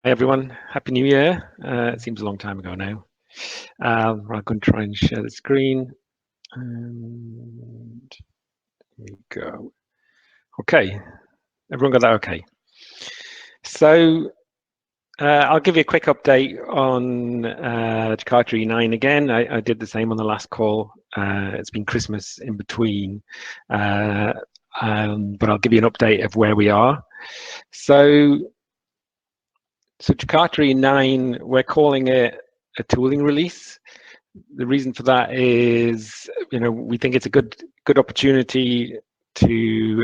Hi everyone, Happy New Year. It seems a long time ago now. I'm going to try and share the screen. And here we go. Okay, everyone got that okay. So I'll give you a quick update on Jakarta E9 again. I did the same on the last call. It's been Christmas in between, but I'll give you an update of where we are. So Jakarta E9, we're calling it a tooling release. The reason for that is, we think it's a good opportunity to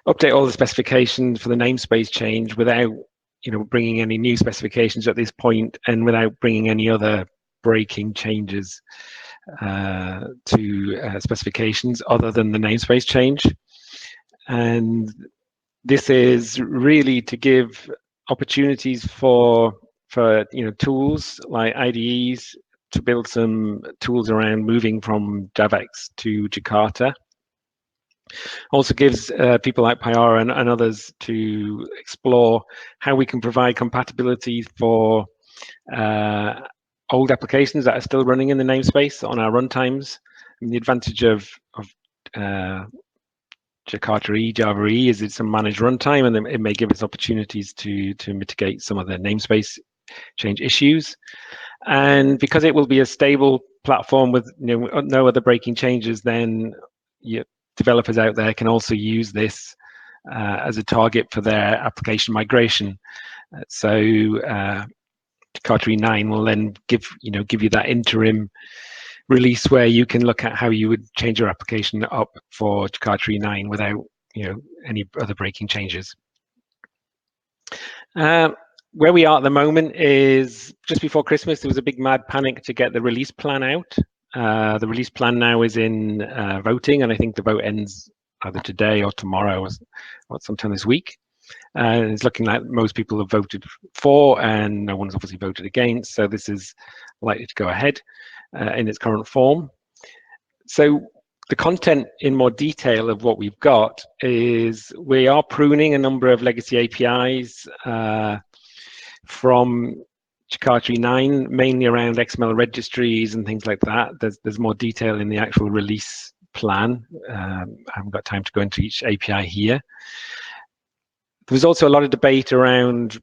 update all the specifications for the namespace change without, bringing any new specifications at this point, and without bringing any other breaking changes to specifications other than the namespace change. And this is really to give opportunities for tools like IDEs to build some tools around moving from JavaX to Jakarta. Also gives people like Pyara and others to explore how we can provide compatibility for old applications that are still running in the namespace on our runtimes. And the advantage of Jakarta EE, Java EE, is it's a managed runtime, and it may give us opportunities to mitigate some of the namespace change issues. And because it will be a stable platform with no other breaking changes, then developers out there can also use this as a target for their application migration. So Jakarta E9 will then give you that interim release where you can look at how you would change your application up for Jakarta E9 without any other breaking changes. Where we are at the moment is just before Christmas. There was a big mad panic to get the release plan out. The release plan now is in voting, and I think the vote ends either today or tomorrow or sometime this week. It's looking like most people have voted for, and no one's obviously voted against. So this is likely to go ahead in its current form. So the content in more detail of what we've got is we are pruning a number of legacy APIs from Jakarta E9, mainly around XML registries and things like that. There's more detail in the actual release plan. I haven't got time to go into each API here. There was also a lot of debate around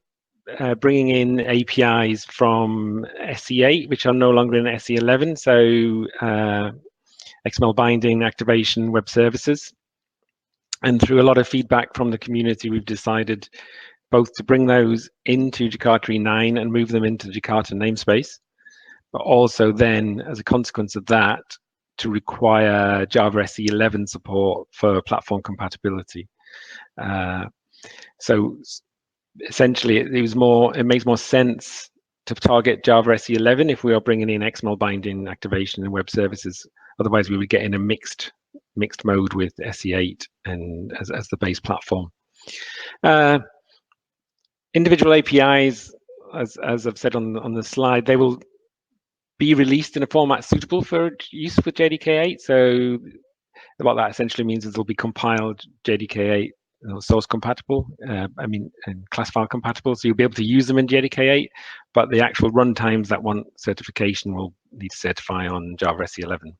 bringing in APIs from SE8, which are no longer in SE11. So XML binding, activation, web services. And through a lot of feedback from the community, we've decided both to bring those into Jakarta E9 and move them into the Jakarta namespace, but also then, as a consequence of that, to require Java SE11 support for platform compatibility. So essentially, it makes more sense to target Java SE11 if we are bringing in XML binding, activation, and web services. Otherwise, we would get in a mixed mode with SE8 and as the base platform. Individual APIs, as I've said on the slide, they will be released in a format suitable for use with JDK8. So what that essentially means is they'll be compiled JDK8 source compatible, and class file compatible. So you'll be able to use them in JDK8, but the actual runtimes that want certification will need to certify on Java SE11.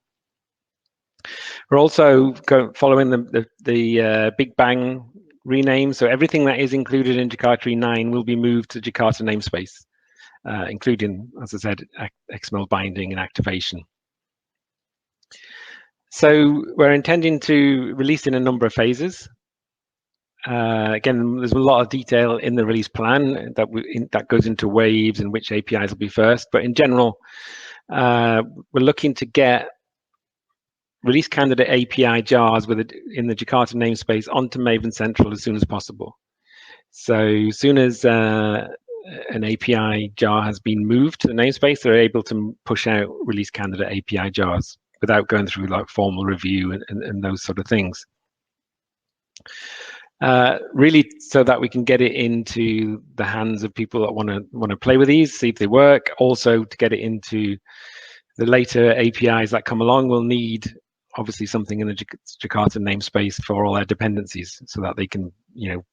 We're also following the Big Bang rename. So everything that is included in Jakarta E9 will be moved to Jakarta namespace, including, as I said, XML binding and activation. So we're intending to release in a number of phases. Again, there's a lot of detail in the release plan that goes into waves and which APIs will be first. But in general, we're looking to get release candidate API jars in the Jakarta namespace onto Maven Central as soon as possible. So as soon as an API jar has been moved to the namespace, they're able to push out release candidate API jars without going through like formal review and those sort of things. Really, so that we can get it into the hands of people that want to play with these, see if they work. Also, to get it into the later APIs that come along, we'll need obviously something in the Jakarta namespace for all our dependencies, so that they can,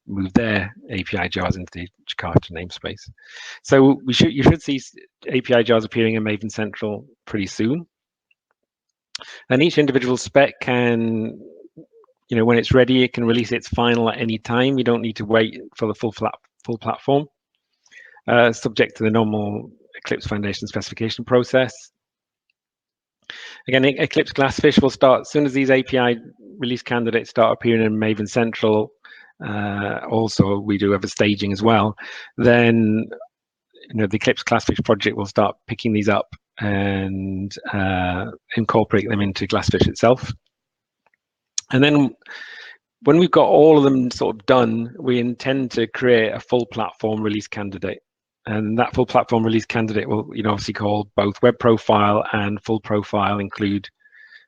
move their API jars into the Jakarta namespace. So you should see API jars appearing in Maven Central pretty soon. And each individual spec can, when it's ready, it can release its final at any time. You don't need to wait for the full platform, subject to the normal Eclipse Foundation specification process. Again, Eclipse Glassfish will start as soon as these API release candidates start appearing in Maven Central. Also, we do have a staging as well. Then, the Eclipse Glassfish project will start picking these up and incorporate them into Glassfish itself. And then, when we've got all of them sort of done, we intend to create a full platform release candidate. And that full platform release candidate will, obviously call both web profile and full profile, include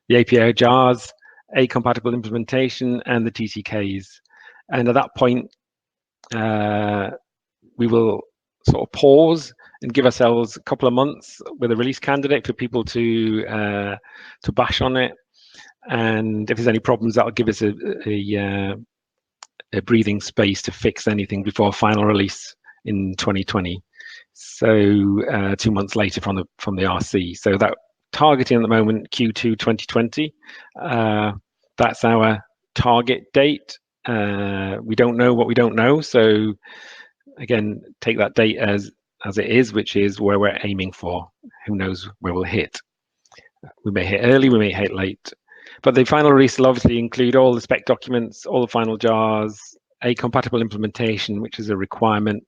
the API jars, a compatible implementation, and the TCKs. And at that point, we will sort of pause and give ourselves a couple of months with a release candidate for people to bash on it. And if there's any problems, that'll give us a breathing space to fix anything before final release in 2020. So 2 months later from the RC. So that targeting at the moment Q2 2020. That's our target date. We don't know what we don't know. So again, take that date as it is, which is where we're aiming for. Who knows where we'll hit? We may hit early, we may hit late. But the final release will obviously include all the spec documents, all the final jars, a compatible implementation, which is a requirement,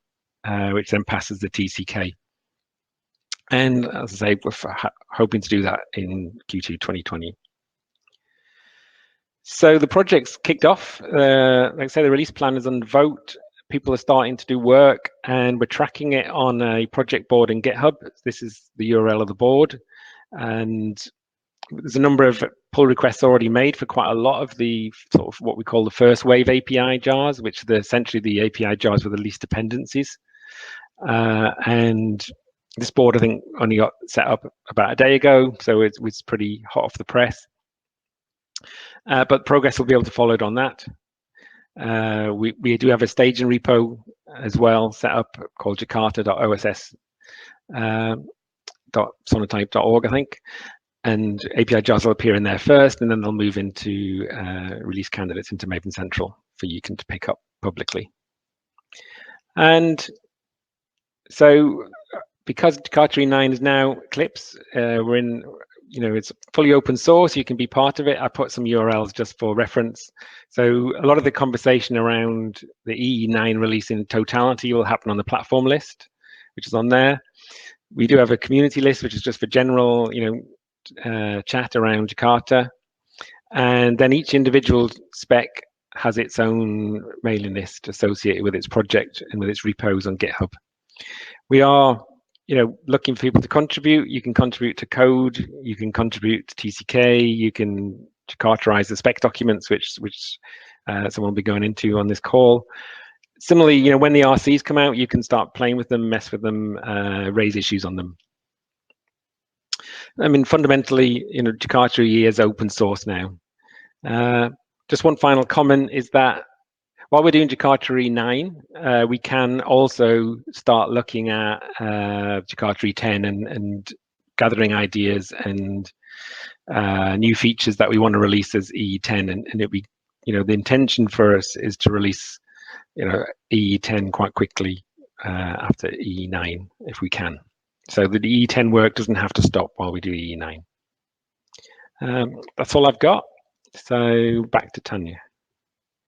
which then passes the TCK. And as I say, we're hoping to do that in Q2 2020. So the project's kicked off. Like I say, the release plan is under vote. People are starting to do work, and we're tracking it on a project board in GitHub. This is the URL of the board. And there's a number of pull requests already made for quite a lot of the sort of what we call the first wave API jars, which are essentially the API jars with the least dependencies. And this board, I think, only got set up about a day ago, so it's pretty hot off the press. But progress will be able to follow on that. We do have a staging repo as well set up called jakarta.oss.sonotype.org, I think. And API jars will appear in there first, and then they'll move into release candidates into Maven Central for you to pick up publicly. And so, because Jakarta EE9 is now Eclipse, we're in, it's fully open source. You can be part of it. I put some URLs just for reference. So a lot of the conversation around the EE9 release in totality will happen on the platform list, which is on there. We do have a community list, which is just for general, chat around Jakarta, and then each individual spec has its own mailing list associated with its project and with its repos on GitHub. We are, looking for people to contribute. You can contribute to code, you can contribute to TCK, you can Jakartaize the spec documents, which someone will be going into on this call. Similarly, when the RCs come out, you can start playing with them, mess with them, raise issues on them. I mean, fundamentally, Jakarta EE is open source now. Just one final comment is that while we're doing Jakarta EE9, we can also start looking at Jakarta E10 and gathering ideas and new features that we want to release as EE10. And it'd be, the intention for us is to release, EE10 quite quickly after EE9 if we can. So the E10 work doesn't have to stop while we do EE9. That's all I've got. So back to Tanya.